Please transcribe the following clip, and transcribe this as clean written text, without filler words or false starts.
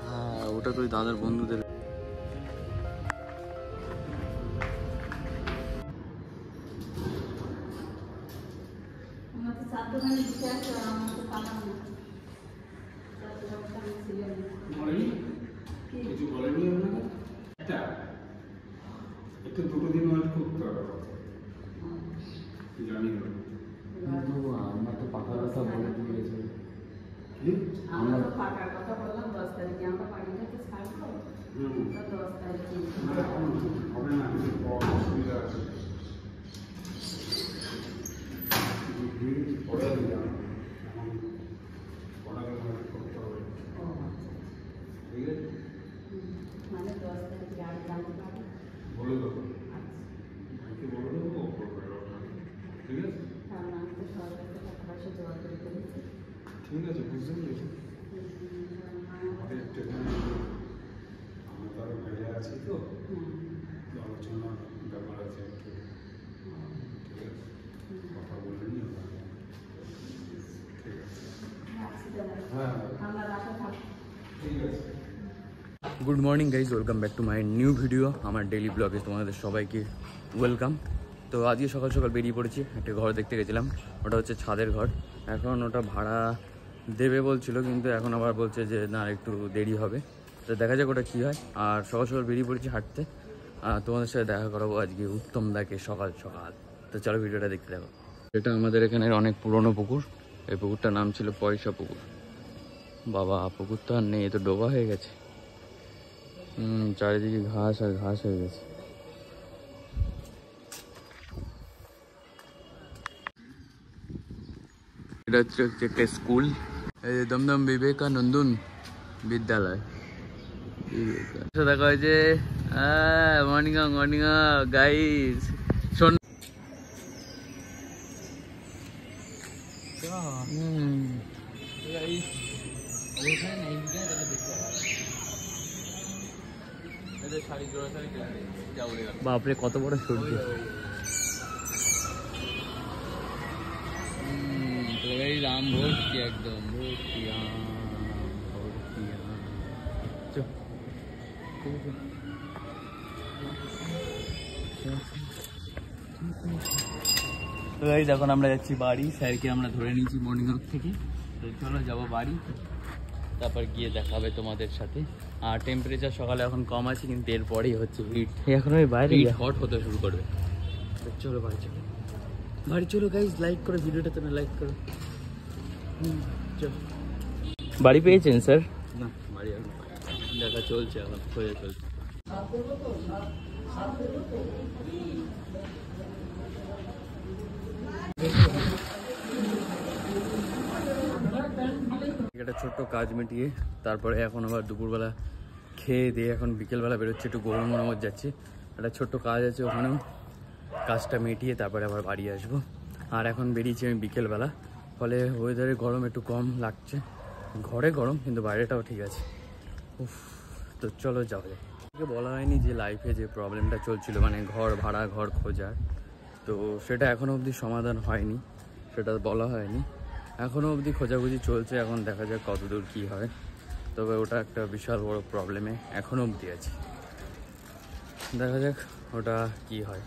হ্যাঁ ওটা তো ওই দাদার বন্ধুদের। একটু দুটো দিন ওয়েট করতে হবে জানি না, কিন্তু আমরা তো পাকার কথা বলে দিয়েছি। আমরা তো পাকার কথা বললাম 10 তারিখে, আমরা পাখিটাকে ছাড়বো 10 তারিখে হবে না, অসুবিধা আছে পরে দিলাম এখন পড়াকে করতে হবে। ঠিক আছে মানে 10 তারিখে গাড়ি জানতে পারবো বলে দেবো, ভাইকে বলে দেবো ও করবে। ঠিক আছে কারণ আমি তো সরকার থেকে টাকা পয়সা জোগাড় করে ফেলেছি। ঠিক আছে বুঝতে পেরেছি। আমরা তো আরো বাইরে আছি তো আলোচনা ব্যাপার আছে একটু। ঠিক আছে কথা বলে নিও। ঠিক আছে হ্যাঁ আমরা রাখা থাকবো। ঠিক আছে। Good morning guys, welcome back to my new video. আমার ডেইলি ব্লগে তোমাদের সবাইকে ওয়েলকাম। তো আজকে সকাল সকাল বেরিয়ে পড়েছি, একটা ঘর দেখতে গেছিলাম, ওটা হচ্ছে ছাদের ঘর। এখন ওটা ভাড়া দেবে বলছিল, কিন্তু এখন আবার বলছে যে না একটু দেরি হবে। তো দেখা যাক ওটা কী হয়। আর সকাল সকাল বেরিয়ে পড়েছি হাঁটতে, তোমাদের সাথে দেখা করাবো আজকে উত্তম দাকে সকাল সকাল। তো চলো ভিডিওটা দেখতে দেখো। এটা আমাদের এখানের অনেক পুরনো পুকুর, এই পুকুরটার নাম ছিল পয়সা পুকুর। বাবা পুকুর তো আর নেই, এ তো ডোবা হয়ে গেছে। চারিদিকে ঘাস আর ঘাস হয়ে গেছে। এটা হচ্ছে একটা স্কুল, এই যে দমদম বিবেকানন্দন বিদ্যালয়। দেখা হয়েছে মর্নিং মর্নিং গাইস। শোন বাপরে কত বড় সূর্য। রাম ভর্তি একদম ভর্তি তো গাইস এখন আমরা যাচ্ছি বাড়ি। স্যারকে আমরা ধরে নিয়েছি মর্নিং ওয়াক থেকে। তো চলো যাবো বাড়ি, তারপর গিয়ে দেখা হবে তোমাদের সাথে। আর টেম্পারেচার সকালে এখন কম আছে, কিন্তু এরপরেই হচ্ছে হিট। এখন ওই বাইরে হট হতে শুরু করবে। তো চলো বাড়ি চলো, বাড়ি চলো গাইস। লাইক করো ভিডিওটা, তুমি লাইক করো। চলো বাড়ি পেয়েছেন স্যার? না বাড়ি এখন দেখা চলছে, এখন খোঁজা চলছে। একটা ছোট্ট কাজ মিটিয়ে তারপরে এখন আবার দুপুরবেলা খেয়ে দিয়ে এখন বিকেলবেলা বেরোচ্ছে, একটু গৌরমোড় যাচ্ছি। একটা ছোট্ট কাজ আছে ওখানেও, কাজটা মিটিয়ে তারপরে আবার বাড়ি আসবো। আর এখন বেরিয়েছি আমি বিকেলবেলা, ফলে ওয়েদারে গরম একটু কম লাগছে। ঘরে গরম কিন্তু বাইরেটাও ঠিক আছে। উফ, তো চলো যাওয়া যায়। বলা হয়নি যে লাইফে যে প্রবলেমটা চলছিল, মানে ঘর ভাড়া ঘর খোঁজার, তো সেটা এখনও অবধি সমাধান হয়নি, সেটা বলা হয়নি। এখনও অবধি খোঁজাখুঁজি চলছে, এখন দেখা যাক কতদূর কী হয়। তবে ওটা একটা বিশাল বড় প্রবলেমে এখনও অবধি আছে, দেখা যাক ওটা কি হয়।